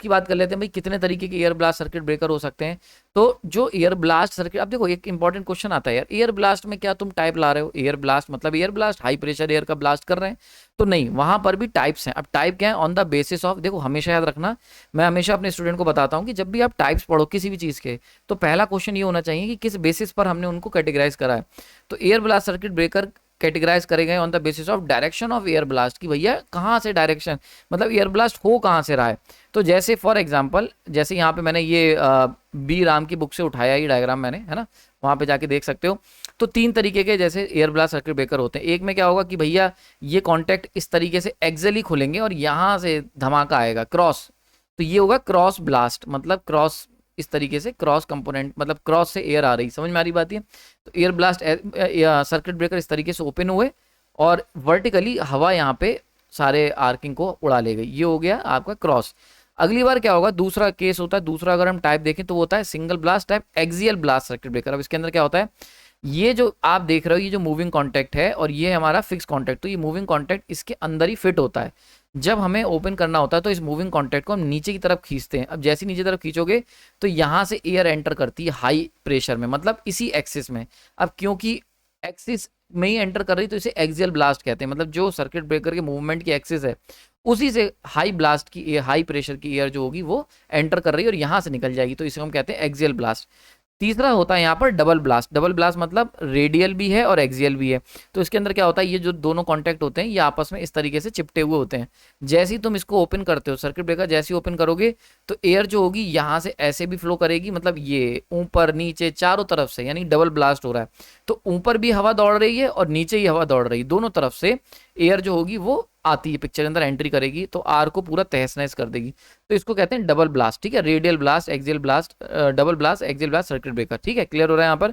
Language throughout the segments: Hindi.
की बात कर लेते हैं भाई, कितने तरीके के एयर ब्लास्ट सर्किट ब्रेकर हो सकते हैं। तो जो एयर ब्लास्ट सर्किट, अब देखो एक इंपॉर्टेंट क्वेश्चन आता है यार, एयर ब्लास्ट में क्या तुम टाइप ला रहे हो? एयर ब्लास्ट मतलब air blast, high pressure air का ब्लास्ट कर रहे हैं? तो नहीं, वहां पर भी टाइप्स हैं। अब टाइप क्या है? ऑन द बेसिस ऑफ, देखो हमेशा याद रखना, मैं हमेशा अपने स्टूडेंट को बताता हूँ कि जब भी आप टाइप्स पढ़ो किसी भी चीज के, तो पहला क्वेश्चन ये होना चाहिए कि किस बेसिस पर हमने उनको कैटेगराइज करा है। तो air blast circuit breaker categorise करे गए on the basis of direction of air blast, कि भैया कहाँ से डायरेक्शन, मतलब एयर ब्लास्ट हो कहाँ से रहा है। तो जैसे फॉर एग्जांपल, जैसे यहाँ पे मैंने ये बी राम की बुक से उठाया ये डायग्राम मैंने, है ना, वहाँ पे जाके देख सकते हो। तो 3 तरीके के जैसे एयर ब्लास्ट सर्किट ब्रेकर होते हैं। एक में क्या होगा कि भैया ये कॉन्टैक्ट इस तरीके से एक्सियली खुलेंगे और यहाँ से धमाका आएगा क्रॉस, तो ये होगा क्रॉस ब्लास्ट, मतलब क्रॉस इस तरीके से क्रॉस कंपोनेंट, मतलब क्रॉस से एयर आ रही, समझ में आ रही बात ये। तो एयर ब्लास्ट सर्किट ब्रेकर इस तरीके से ओपन हुए और वर्टिकली हवा यहाँ पे सारे आर्किंग को उड़ा ले गई, ये हो गया आपका क्रॉस। अगली बार क्या होगा, दूसरा केस होता है, दूसरा अगर हम टाइप देखें तो वो होता है single blast type axial blast circuit breaker. अब इसके अंदर क्या होता है, ये जो आप देख रहे हो ये जो मूविंग कॉन्टैक्ट है और ये हमारा फिक्स कॉन्टैक्ट, तो ये मूविंग कॉन्टैक्ट इसके अंदर ही फिट होता है। जब हमें ओपन करना होता है तो इस मूविंग कॉन्टैक्ट को हम नीचे की तरफ खींचते हैं। अब जैसे नीचे तरफ खींचोगे तो यहाँ से एयर एंटर करती है हाई प्रेशर में, मतलब इसी एक्सिस में। अब क्योंकि एक्सिस में ही एंटर कर रही तो इसे एक्सियल ब्लास्ट कहते हैं, मतलब जो सर्किट ब्रेकर के मूवमेंट की एक्सिस है उसी से हाई ब्लास्ट की, हाई प्रेशर की एयर जो होगी वो एंटर कर रही है और यहाँ से निकल जाएगी, तो इसे हम कहते हैं एक्सियल ब्लास्ट। तीसरा होता है यहाँ पर डबल ब्लास्ट। डबल ब्लास्ट मतलब रेडियल भी है और एक्सियल भी है। तो इसके अंदर क्या होता है, ये जो दोनों कॉन्टैक्ट होते हैं ये आपस में इस तरीके से चिपटे हुए होते हैं। जैसे ही तुम इसको ओपन करते हो, सर्किट ब्रेकर जैसे ही ओपन करोगे तो एयर जो होगी यहाँ से ऐसे भी फ्लो करेगी, मतलब ये ऊपर नीचे चारों तरफ से, यानी डबल ब्लास्ट हो रहा है। तो ऊपर भी हवा दौड़ रही है और नीचे ही हवा दौड़ रही है, दोनों तरफ से एयर जो होगी वो आती है, पिक्चर के अंदर एंट्री करेगी तो आर को पूरा तहस नहस कर देगी। तो इसको कहते हैं डबल ब्लास्ट, ठीक है, radial blast, axial blast, double blast, axial blast circuit breaker, ठीक है, क्लियर हो रहा है यहाँ पर।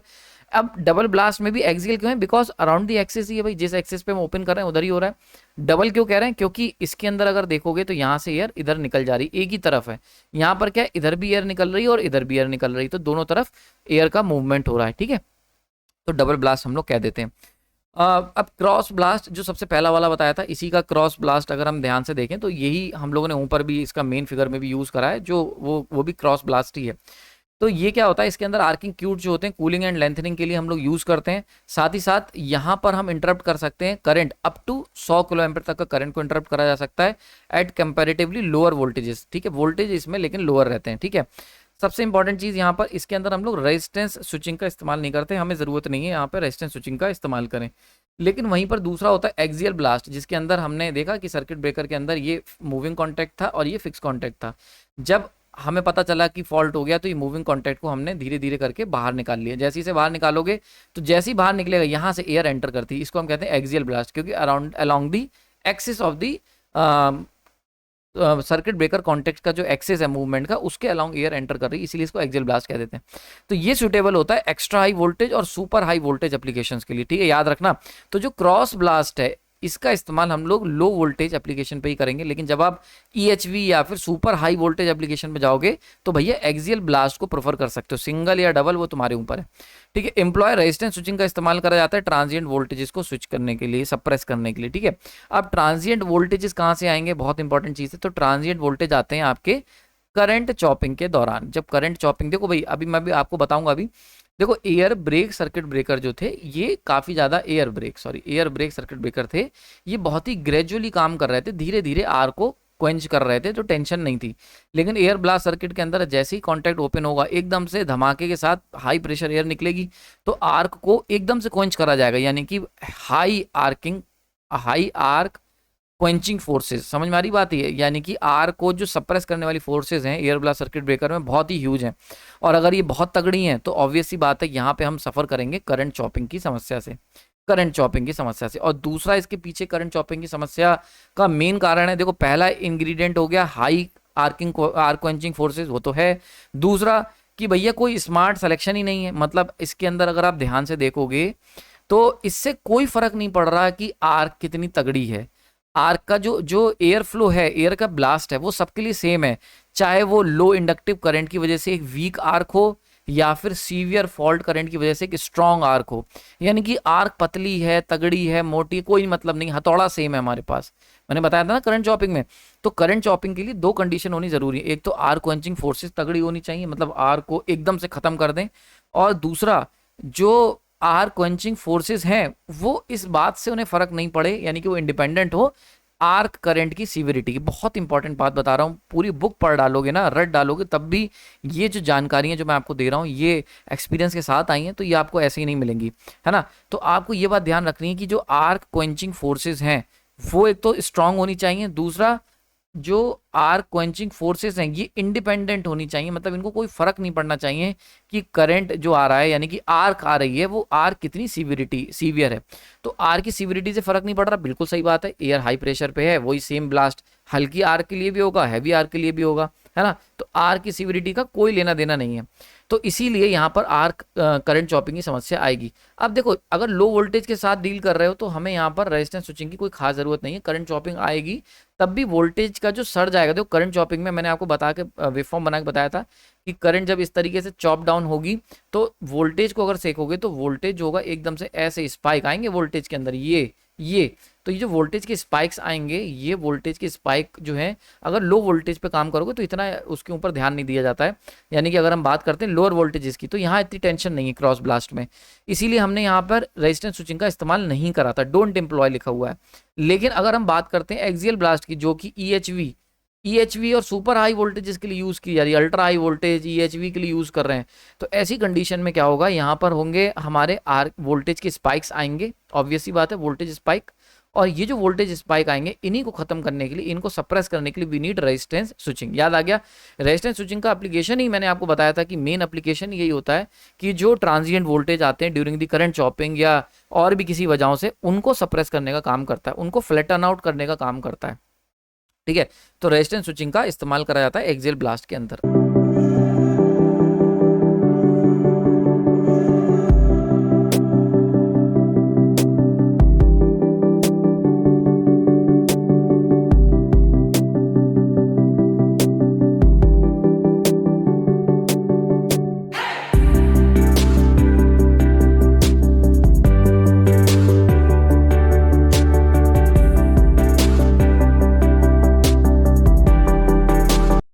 अब डबल ब्लास्ट में भी एक्सियल क्यों है, बिकॉज अराउंड द एक्सिस ही है भाई, जिस एक्सिस पे हम ओपन कर रहे हैं उधर ही हो रहा है। डबल क्यों कह रहे हैं, क्योंकि इसके अंदर अगर देखोगे तो यहाँ से एयर इधर निकल जा रही, एक ही तरफ है। यहाँ पर क्या है, इधर भी एयर निकल रही है और इधर भी एयर निकल रही है, तो दोनों तरफ एयर का मूवमेंट हो रहा है, ठीक है, तो डबल ब्लास्ट हम लोग कह देते हैं। अब क्रॉस ब्लास्ट जो सबसे पहला वाला बताया था, इसी का क्रॉस ब्लास्ट अगर हम ध्यान से देखें तो यही हम लोगों ने ऊपर भी इसका मेन फिगर में भी यूज करा है, जो वो भी क्रॉस ब्लास्ट ही है। तो ये क्या होता है, इसके अंदर आर्किंग क्यूट जो होते हैं कूलिंग एंड लेंथनिंग के लिए हम लोग यूज करते हैं। साथ ही साथ यहाँ पर हम इंटरप्ट कर सकते हैं current, up to 100 kilo ampere तक का करंट को इंटरप्ट करा जा सकता है एट कंपैरेटिवली लोअर वोल्टेजेस, ठीक है, वोल्टेज इसमें लेकिन लोअर रहते हैं, ठीक है। सबसे इंपॉर्टेंट चीज यहाँ पर, इसके अंदर हम लोग रेजिस्टेंस स्विचिंग का इस्तेमाल नहीं करते, हमें जरूरत नहीं है यहाँ पर रेजिस्टेंस स्विचिंग का इस्तेमाल करें। लेकिन वहीं पर दूसरा होता है एक्सियल ब्लास्ट, जिसके अंदर हमने देखा कि सर्किट ब्रेकर के अंदर ये मूविंग कॉन्टैक्ट था और ये फिक्स कॉन्टैक्ट था। जब हमें पता चला कि फॉल्ट हो गया तो ये मूविंग कॉन्टैक्ट को हमने धीरे धीरे करके बाहर निकाल लिया। जैसे ही से बाहर निकालोगे तो जैसे ही बाहर निकलेगा यहाँ से एयर एंटर करती है, इसको हम कहते हैं एक्सियल ब्लास्ट, क्योंकि around along the axis of the circuit breaker contact का जो एक्सेस है मूवमेंट का, उसके अलाउंग एयर एंटर कर रही है, इसीलिए इसको एक्सियल ब्लास्ट कह देते हैं। तो ये सुटेबल होता है एक्स्ट्रा हाई वोल्टेज और सुपर हाई वोल्टेज एप्लीकेशंस के लिए, ठीक है, याद रखना। तो जो क्रॉस ब्लास्ट है इसका इस्तेमाल हम लोग लो वोल्टेज एप्लीकेशन पे ही करेंगे, लेकिन जब आप EHV या फिर सुपर हाई वोल्टेज एप्लीकेशन पे जाओगे तो भैया एक्सियल ब्लास्ट को प्रेफर कर सकते हो, सिंगल या डबल वो तुम्हारे ऊपर है, ठीक है। एम्प्लॉय रेजिस्टेंस स्विचिंग का इस्तेमाल करा जाता है ट्रांजिएंट वोल्टेजेस को स्विच करने के लिए, सप्रेस करने के लिए, ठीक है। अब ट्रांजिएंट वोल्टेजेस कहाँ से आएंगे, बहुत इंपॉर्टेंट चीज है। तो ट्रांजिएंट वोल्टेज आते हैं आपके करंट चॉपिंग के दौरान। जब करंट चॉपिंग, देखो भाई अभी मैं भी आपको बताऊंगा, अभी देखो एयर ब्रेक सर्किट ब्रेकर जो थे ये काफी ज्यादा एयर ब्रेक सर्किट ब्रेकर थे, ये बहुत ही ग्रेजुअली काम कर रहे थे, धीरे धीरे आर को क्वेंच कर रहे थे, तो टेंशन नहीं थी। लेकिन एयर ब्लास्ट सर्किट के अंदर जैसे ही कॉन्टैक्ट ओपन होगा एकदम से धमाके के साथ हाई प्रेशर एयर निकलेगी तो आर्क को एकदम से क्वेंच करा जाएगा, यानी कि हाई आर्क क्वेंचिंग फोर्सेज, समझ में आ रही बात है, यानी कि आर को जो सप्रेस करने वाली फोर्सेज हैं एयर ब्लास्ट सर्किट ब्रेकर में बहुत ही ह्यूज हैं, और अगर ये बहुत तगड़ी हैं तो ऑब्वियस सी बात है यहाँ पे हम सफर करेंगे करंट चॉपिंग की समस्या से। और दूसरा इसके पीछे करंट चॉपिंग की समस्या का मेन कारण है, देखो पहला इंग्रेडिएंट हो गया हाई आर्क क्वेंचिंग फोर्सेज, वो तो है। दूसरा कि भैया कोई स्मार्ट सिलेक्शन ही नहीं है, मतलब इसके अंदर अगर आप ध्यान से देखोगे तो इससे कोई फर्क नहीं पड़ रहा कि आर्क कितनी तगड़ी है, आर्क का जो एयर फ्लो है, एयर का ब्लास्ट है, वो सबके लिए सेम है, चाहे वो लो इंडक्टिव करंट की वजह से एक वीक आर्क हो या फिर सीवियर फॉल्ट करंट की वजह से एक स्ट्रॉन्ग आर्क हो। यानी कि आर्क पतली है, तगड़ी है, मोटी, कोई मतलब नहीं, हथौड़ा सेम है हमारे पास, मैंने बताया था ना करंट चॉपिंग में। तो करंट चॉपिंग के लिए दो कंडीशन होनी जरूरी है, एक तो आर क्वेंचिंग फोर्सेस तगड़ी होनी चाहिए, मतलब आर को एकदम से खत्म कर दें, और दूसरा जो आर क्वेंचिंग फोर्सेस हैं वो इस बात से उन्हें फर्क नहीं पड़े, यानी कि वो इंडिपेंडेंट हो आर्क करंट की सीवियरिटी की। बहुत इंपॉर्टेंट बात बता रहा हूँ, पूरी बुक पढ़ डालोगे ना, रट डालोगे, तब भी ये जो जानकारी है जो मैं आपको दे रहा हूँ ये एक्सपीरियंस के साथ आई हैं, तो ये आपको ऐसे ही नहीं मिलेंगी, है ना। तो आपको ये बात ध्यान रखनी है कि जो आर्क क्वेंचिंग फोर्सेस हैं वो एक तो स्ट्रांग होनी चाहिए, दूसरा जो आर्क क्वेंचिंग फोर्सेस हैं ये इंडिपेंडेंट होनी चाहिए, मतलब इनको कोई फर्क नहीं पड़ना चाहिए कि करंट जो आ रहा है यानी कि आर्क आ रही है वो आर्क कितनी सीवियर है। तो आर की सीवियरिटी से फर्क नहीं पड़ रहा, बिल्कुल सही बात है, एयर हाई प्रेशर पे है, वही सेम ब्लास्ट हल्की आर के लिए भी होगा, हैवी आर के लिए भी होगा, है ना। तो आर की सीवियरिटी का कोई लेना देना नहीं है, तो इसीलिए यहाँ पर आर करंट चॉपिंग की समस्या आएगी। अब देखो अगर लो वोल्टेज के साथ डील कर रहे हो तो हमें यहाँ पर रेजिस्टेंस स्विचिंग की कोई खास जरूरत नहीं है, करंट चॉपिंग आएगी तब भी वोल्टेज का जो सर्ज आएगा। देखो करंट चॉपिंग में मैंने आपको बता के वेवफॉर्म बना के बताया था कि करंट जब इस तरीके से चॉप डाउन होगी तो वोल्टेज को अगर सेकोगे तो वोल्टेज जो होगा एकदम से ऐसे स्पाइक आएंगे वोल्टेज के अंदर, ये तो ये जो वोल्टेज के स्पाइक्स आएंगे, ये वोल्टेज के स्पाइक जो है अगर लो वोल्टेज पे काम करोगे तो इतना उसके ऊपर ध्यान नहीं दिया जाता है, यानी कि अगर हम बात करते हैं लोअर वोल्टेजेस की तो यहाँ इतनी टेंशन नहीं है क्रॉस ब्लास्ट में, इसीलिए हमने यहाँ पर रेजिस्टेंस स्विचिंग का इस्तेमाल नहीं करा था, डोंट एम्प्लॉय लिखा हुआ है। लेकिन अगर हम बात करते हैं एक्सियल ब्लास्ट की जो कि ईएचवी और सुपर हाई वोल्टेजेस के लिए यूज की जा रही है, अल्ट्रा हाई वोल्टेज ईएचवी के लिए यूज कर रहे हैं, तो ऐसी कंडीशन में क्या होगा, यहाँ पर होंगे हमारे आर वोल्टेज के स्पाइक्स आएंगे, ऑब्वियस सी बात है वोल्टेज स्पाइक, और ये जो वोल्टेज स्पाइक आएंगे इन्हीं को खत्म करने के लिए, इनको सप्रेस करने के लिए वी नीड रेजिस्टेंस स्विचिंग। याद आ गया, रेजिस्टेंस स्विचिंग का एप्लीकेशन ही मैंने आपको बताया था कि मेन एप्लीकेशन यही होता है कि जो ट्रांजिएंट वोल्टेज आते हैं ड्यूरिंग द करंट चॉपिंग या और भी किसी वजहों से उनको सप्रेस करने का काम करता है, उनको फ्लैटन आउट करने का काम करता है, ठीक है। तो रेजिस्टेंस स्विचिंग का इस्तेमाल करा जाता है एक्सियल ब्लास्ट के अंदर।